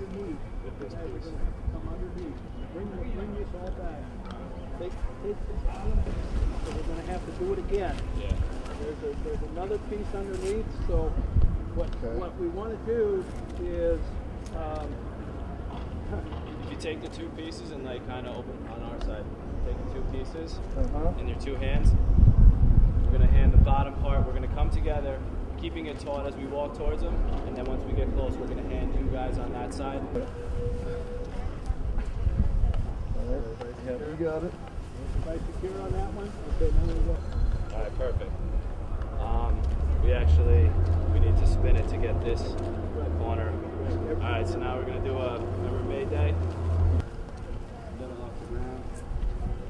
underneath. With this You guys are piece. going to have to come underneath. Bring this all back. Take the bottom, so we're going to have to do it again. Yeah. There's another piece underneath, so what we want to do is If you take the two pieces and like kind of open on our side, take the two pieces in your two hands. We're gonna hand the bottom part. We're gonna come together, keeping it taut as we walk towards them, and then once we get close, we're gonna hand you guys on that side. You got it. right secure on that one. Okay, now we go. All right, perfect. We need to spin it to get this corner. All right, so now we're gonna do a remember May Day. Then off the ground,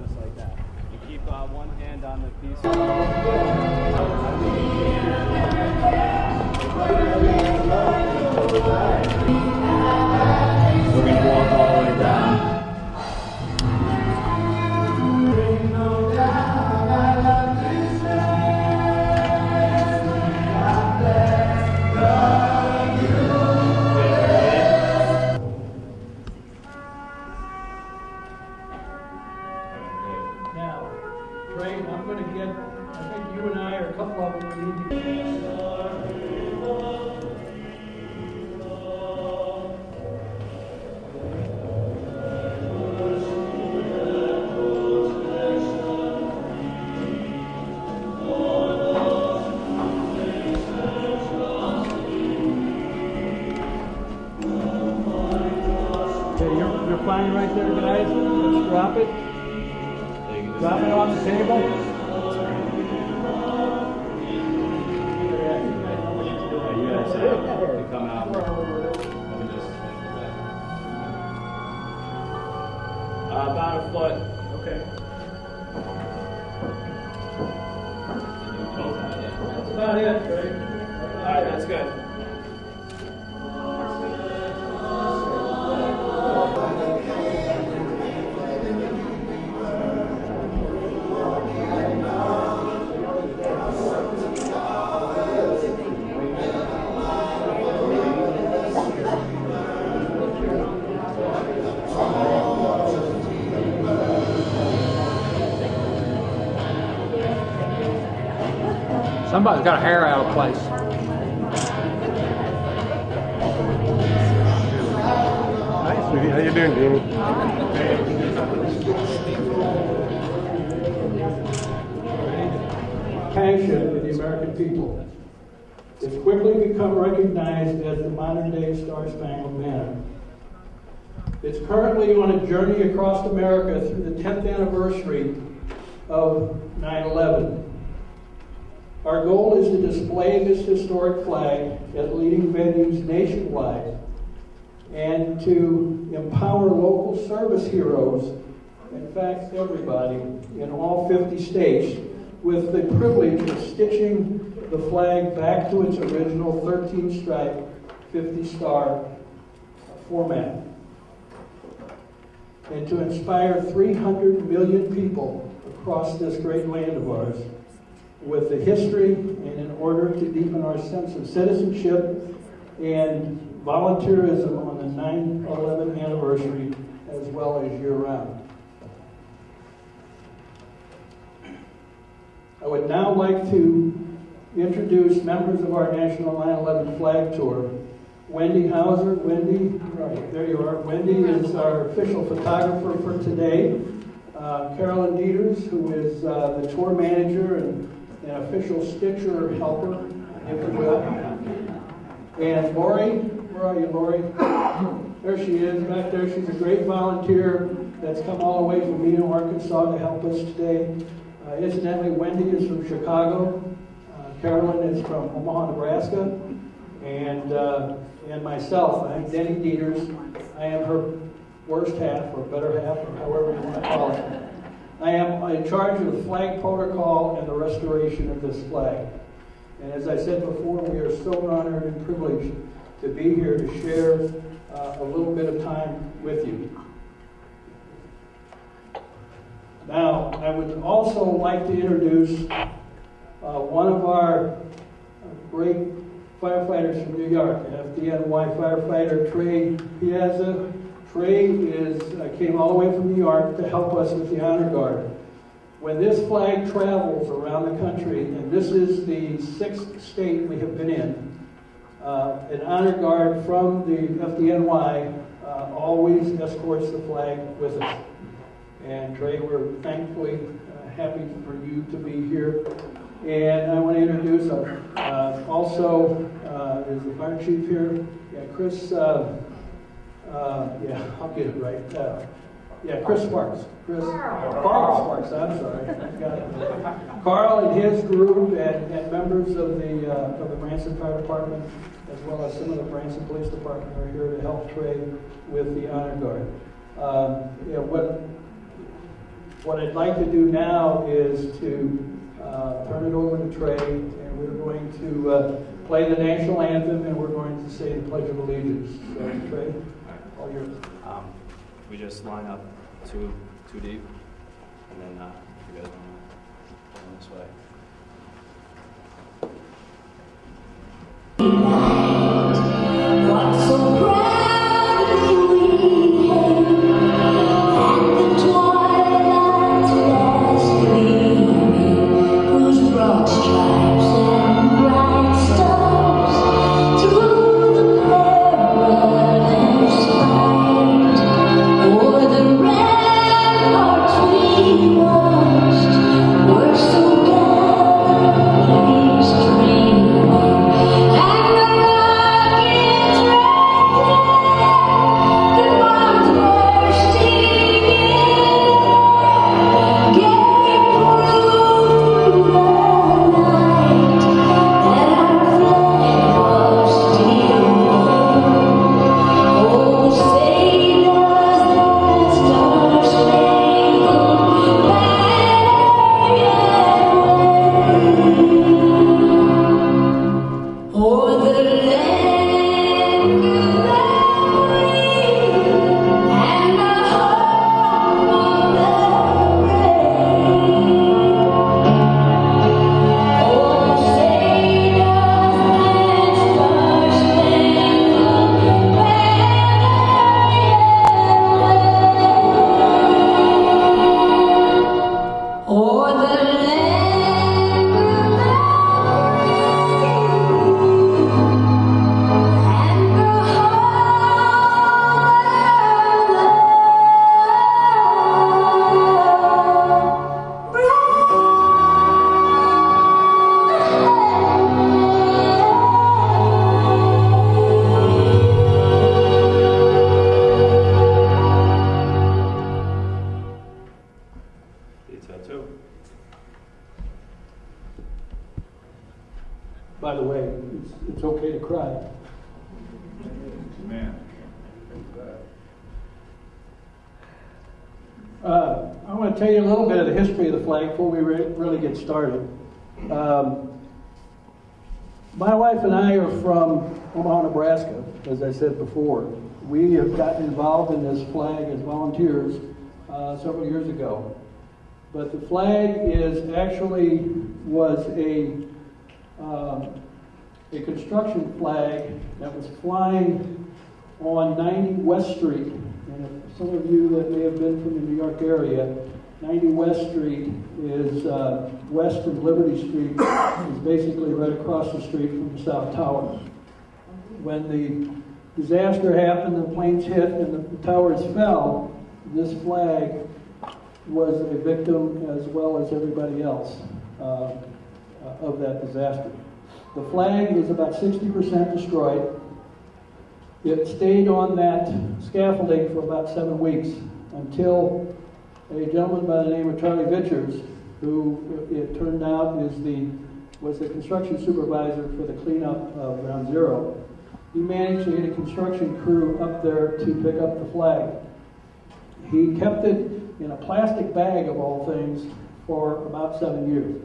just like that. You keep one hand on the piece. We're gonna walk all the way down. Now, Trey, I'm going to get, I think you and I or a couple of them we need to. Okay, you're fine right there, guys. Let's drop it. Drop it on the table. You guys can come out. Let me just about a foot. Okay. That's about it, Trey. All right, that's good. Somebody's got a hair out of place. Hi, sweetie. How you doing, Jamie? Passion of the American people. It's quickly become recognized as the modern-day Star-Spangled Banner. It's currently on a journey across America through the 10th anniversary of 9/11. Our goal is to display this historic flag at leading venues nationwide and to empower local service heroes, in fact everybody, in all 50 states with the privilege of stitching the flag back to its original 13-stripe, 50-star format, and to inspire 300 million people across this great land of ours with the history and in order to deepen our sense of citizenship and volunteerism on the 9/11 anniversary as well as year-round. I would now like to introduce members of our National 9/11 Flag Tour. Wendy Hauser. Wendy, right, there you are. Wendy is our official photographer for today. Carolyn Dieters, who is the tour manager and an official stitcher helper, if you will. And Lori, where are you, Lori? There she is, back there. She's a great volunteer that's come all the way from Mena, Arkansas to help us today. Incidentally, Wendy is from Chicago. Carolyn is from Omaha, Nebraska. And myself, I'm Denny Dieters. I am her worst half, or better half, or however you want to call it. I am in charge of the flag protocol and the restoration of this flag. And as I said before, we are so honored and privileged to be here to share a little bit of time with you. Now, I would also like to introduce one of our great firefighters from New York, FDNY firefighter Trey Piazza. Trey came all the way from New York to help us with the Honor Guard. When this flag travels around the country, and this is the 6th state we have been in, an Honor Guard from the FDNY always escorts the flag with us. And Trey, we're thankfully happy for you to be here. And I want to introduce also is the fire chief here. Yeah, Chris. Yeah, I'll get it right. Yeah, Chris Sparks. Carl Sparks. I'm sorry. I got it. Carl and his group and members of the Branson Fire Department, as well as some of the Branson Police Department, are here to help Trey with the Honor Guard. What I'd like to do now is to turn it over to Trey, and we're going to play the national anthem, and we're going to say the Pledge of Allegiance. So, Trey, all yours. We just line up two deep, and then if you guys want to go this way. What's so proudly we hail, and the twilight's last gleaming, whose broad stripes and bright stars through the perilous fight, o'er the ramparts we watched, were so gallantly streaming, and the rockets red glare, the bombs bursting in air, gave proof through the night that our flag was still there. Oh, say does the star-spangled banner yet wave o'er the land of the free and the home of the brave? Oh, say does that star-spangled banner yet wave o'er the land of the Detail 2. By the way, it's okay to cry. Man. I want to tell you a little bit of the history of the flag before we really get started. My wife and I are from Omaha, Nebraska, as I said before. We have gotten involved in this flag as volunteers several years ago. But the flag was a construction flag that was flying on 90 West Street. And if some of you that may have been from the New York area, 90 West Street is west of Liberty Street, is basically right across the street from the South Tower. When the disaster happened, the planes hit and the towers fell, this flag was a victim as well as everybody else of that disaster. The flag is about 60% destroyed. It stayed on that scaffolding for about 7 weeks until a gentleman by the name of Charlie Vichers, who it turned out was the construction supervisor for the cleanup of Ground Zero. He managed to get a construction crew up there to pick up the flag. He kept it in a plastic bag, of all things, for about 7 years,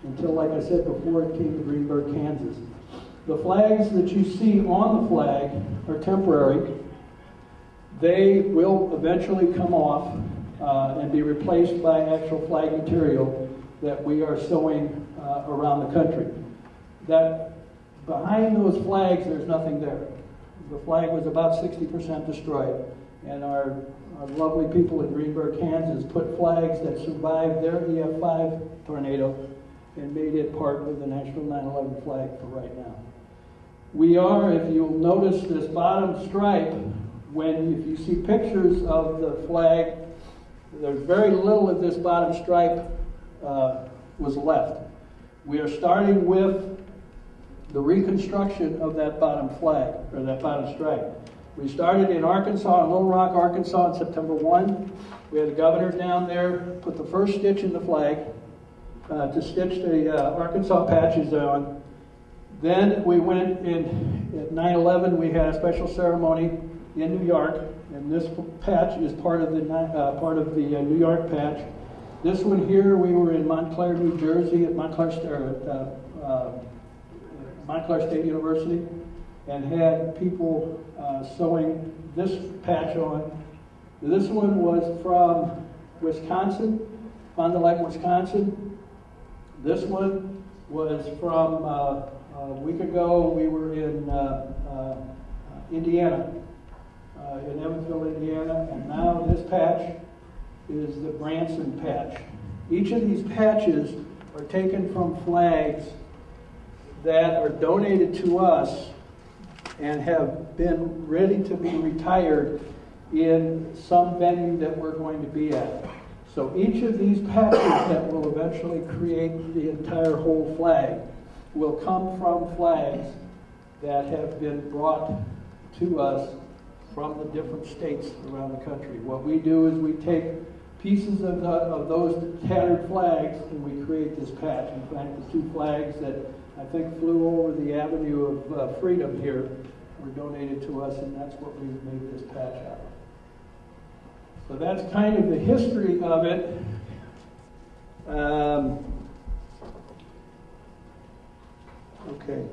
until, like I said before, it came to Greenburg, Kansas. The flags that you see on the flag are temporary. They will eventually come off and be replaced by actual flag material that we are sewing around the country. That behind those flags, there's nothing there. The flag was about 60% destroyed. And our lovely people in Greenberg, Kansas put flags that survived their EF5 tornado and made it part of the National 9/11 flag for right now. We are, if you'll notice this bottom stripe, if you see pictures of the flag, there's very little of this bottom stripe was left. We are starting with the reconstruction of that bottom flag, or that bottom stripe. We started in Arkansas, in Little Rock, Arkansas on September 1. We had the governor down there put the first stitch in the flag to stitch the Arkansas patches on. Then we went in, at 9/11, we had a special ceremony in New York, and this patch is part of the New York patch. This one here, we were in Montclair, New Jersey, at Montclair State University, and had people sewing this patch on. This one was from Wisconsin, Fond du Lac, Wisconsin. This one was from a week ago. We were in Indiana, in Evansville, Indiana, and now this patch is the Branson patch. Each of these patches are taken from flags that are donated to us and have been ready to be retired in some venue that we're going to be at. So each of these patches that will eventually create the entire whole flag will come from flags that have been brought to us from the different states around the country. What we do is we take pieces of those tattered flags and we create this patch. In fact, the two flags that I think flew over the Avenue of Freedom here were donated to us, and that's what we made this patch out of. So that's kind of the history of it. Okay.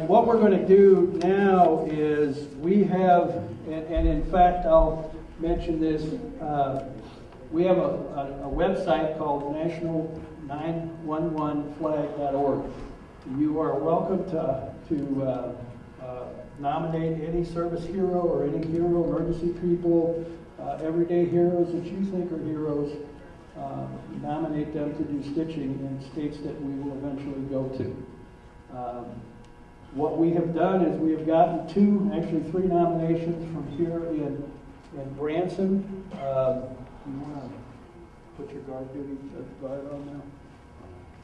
What we're going to do now is we have, and in fact I'll mention this, we have a website called national911flag.org. You are welcome to nominate any service hero or any hero, emergency people, everyday heroes that you think are heroes. Nominate them to do stitching in states that we will eventually go to. What we have done is we have gotten actually three nominations from here in Branson. You want to put your guard on now?